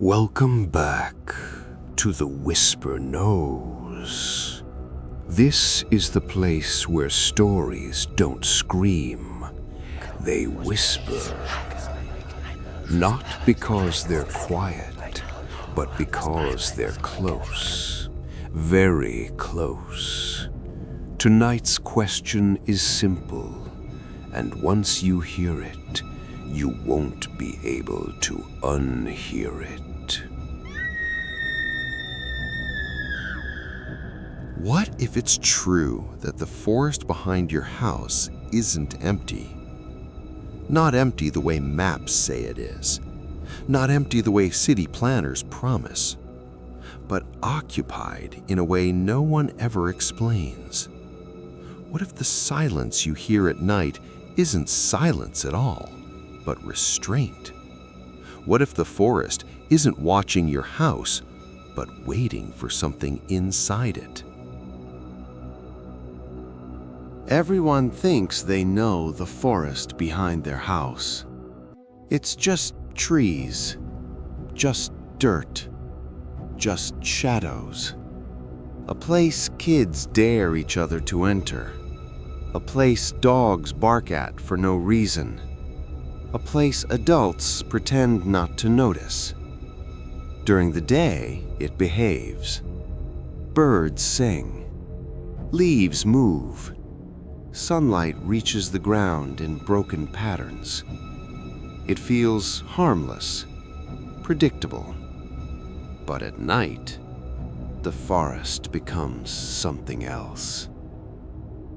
Welcome back to the Whisper Knows. This is the place where stories don't scream, they whisper. Not because they're quiet, but because they're close, very close. Tonight's question is simple, and once you hear it, you won't be able to unhear it. What if it's true that the forest behind your house isn't empty? Not empty the way maps say it is. Not empty the way city planners promise. But occupied in a way no one ever explains. What if the silence you hear at night isn't silence at all, but restraint? What if the forest isn't watching your house, but waiting for something inside it? Everyone thinks they know the forest behind their house. It's just trees, just dirt, just shadows. A place kids dare each other to enter. A place dogs bark at for no reason. A place adults pretend not to notice. During the day, it behaves. Birds sing. Leaves move. Sunlight reaches the ground in broken patterns. It feels harmless, predictable. But at night, the forest becomes something else.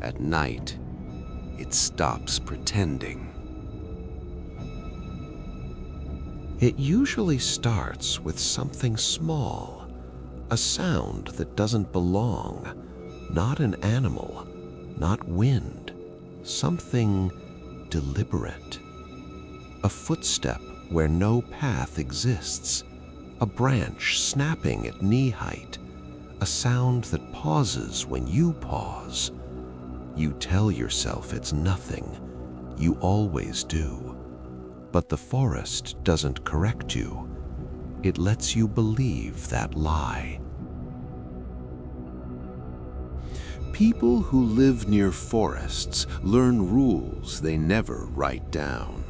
At night, it stops pretending. It usually starts with something small, a sound that doesn't belong, not an animal, not wind, something deliberate. A footstep where no path exists, a branch snapping at knee height, a sound that pauses when you pause. You tell yourself it's nothing, you always do. But the forest doesn't correct you. It lets you believe that lie. People who live near forests learn rules they never write down.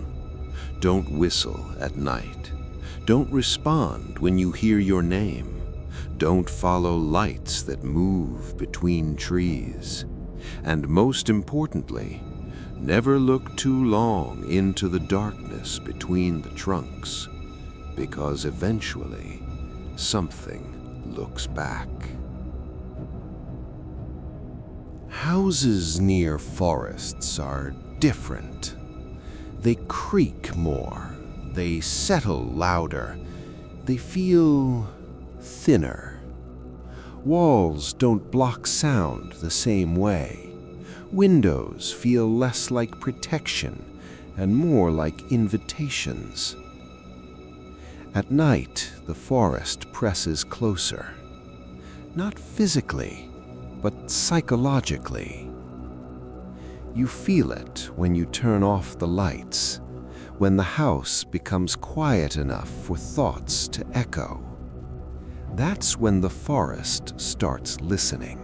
Don't whistle at night. Don't respond when you hear your name. Don't follow lights that move between trees. And most importantly, never look too long into the darkness between the trunks, because eventually something looks back. Houses near forests are different. They creak more, they settle louder, they feel thinner. Walls don't block sound the same way. Windows feel less like protection and more like invitations. At night, the forest presses closer. Not physically, but psychologically. You feel it when you turn off the lights, when the house becomes quiet enough for thoughts to echo. That's when the forest starts listening.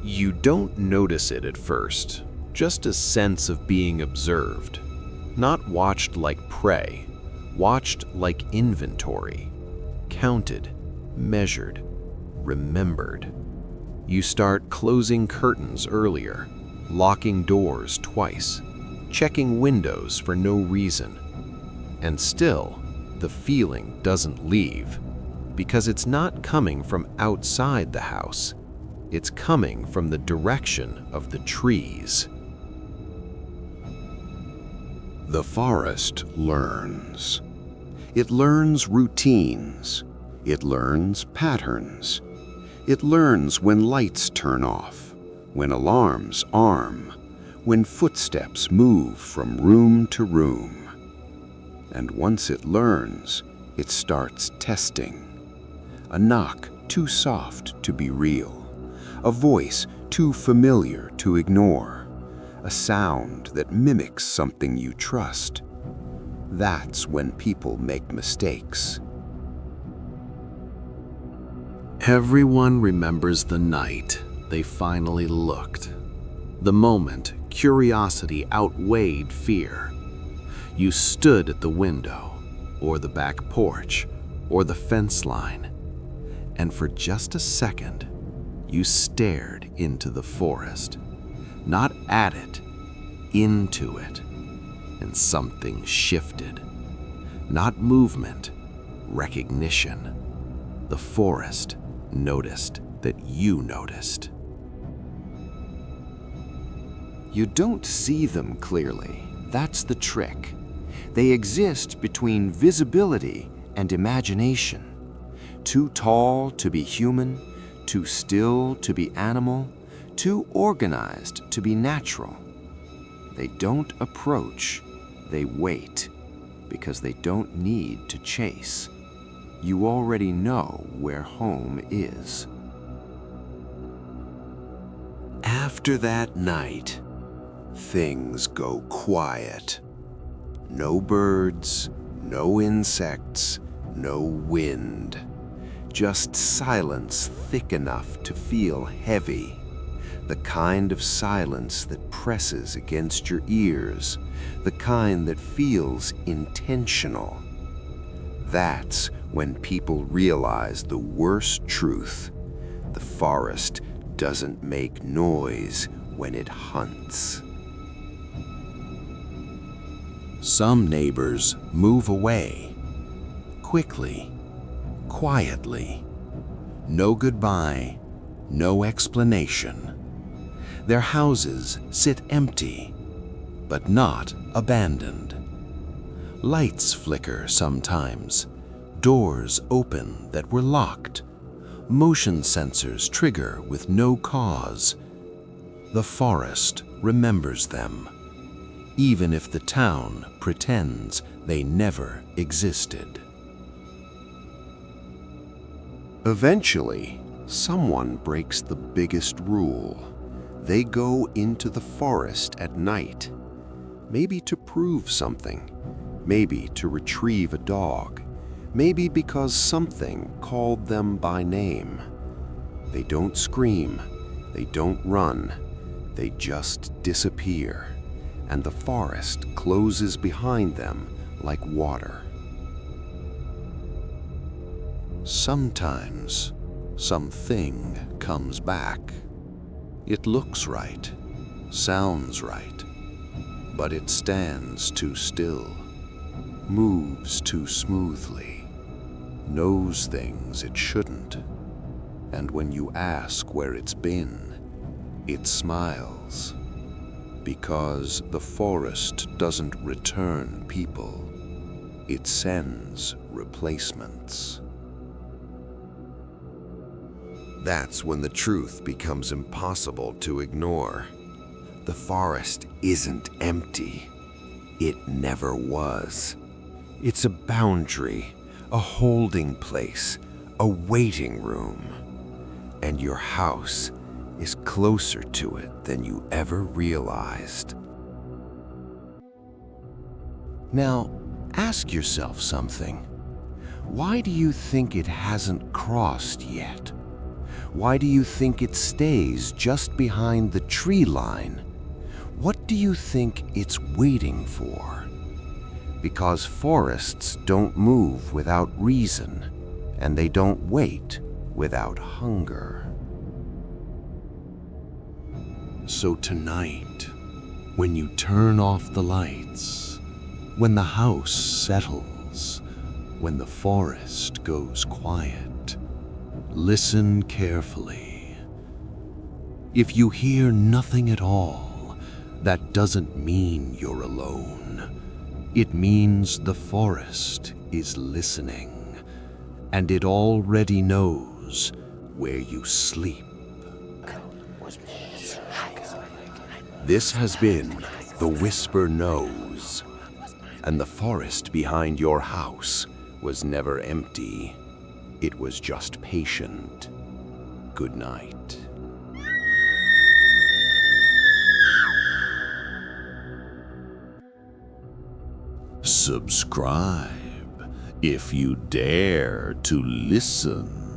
You don't notice it at first, just a sense of being observed. Not watched like prey, watched like inventory. Counted, measured, remembered. You start closing curtains earlier, locking doors twice, checking windows for no reason. And still, the feeling doesn't leave, because it's not coming from outside the house. It's coming from the direction of the trees. The forest learns. It learns routines. It learns patterns. It learns when lights turn off, when alarms arm, when footsteps move from room to room. And once it learns, it starts testing. A knock too soft to be real. A voice too familiar to ignore. A sound that mimics something you trust. That's when people make mistakes. Everyone remembers the night they finally looked. The moment curiosity outweighed fear. You stood at the window, or the back porch, or the fence line, and for just a second, you stared into the forest. Not at it, into it. And something shifted. Not movement, recognition. The forest noticed that you noticed. You don't see them clearly. That's the trick. They exist between visibility and imagination. Too tall to be human, too still to be animal, too organized to be natural. They don't approach, they wait, because they don't need to chase. You already know where home is. After that night, things go quiet. No birds, no insects, no wind. Just silence thick enough to feel heavy. The kind of silence that presses against your ears, the kind that feels intentional. That's when people realize the worst truth. The forest doesn't make noise when it hunts. Some neighbors move away, quickly, quietly. No goodbye, no explanation. Their houses sit empty, but not abandoned. Lights flicker sometimes, doors open that were locked, motion sensors trigger with no cause. The forest remembers them, even if the town pretends they never existed. Eventually, someone breaks the biggest rule. They go into the forest at night, maybe to prove something, maybe to retrieve a dog, maybe because something called them by name. They don't scream, they don't run, they just disappear, and the forest closes behind them like water. Sometimes, something comes back. It looks right, sounds right, but it stands too still, moves too smoothly, knows things it shouldn't, and when you ask where it's been, it smiles, because the forest doesn't return people, it sends replacements. That's when the truth becomes impossible to ignore. The forest isn't empty. It never was. It's a boundary, a holding place, a waiting room. And your house is closer to it than you ever realized. Now, ask yourself something. Why do you think it hasn't crossed yet? Why do you think it stays just behind the tree line? What do you think it's waiting for? Because forests don't move without reason, and they don't wait without hunger. So tonight, when you turn off the lights, when the house settles, when the forest goes quiet, listen carefully. If you hear nothing at all, that doesn't mean you're alone. It means the forest is listening, and it already knows where you sleep. This has been The Whisper Knows, and the forest behind your house was never empty. It was just patient. Good night. Subscribe if you dare to listen.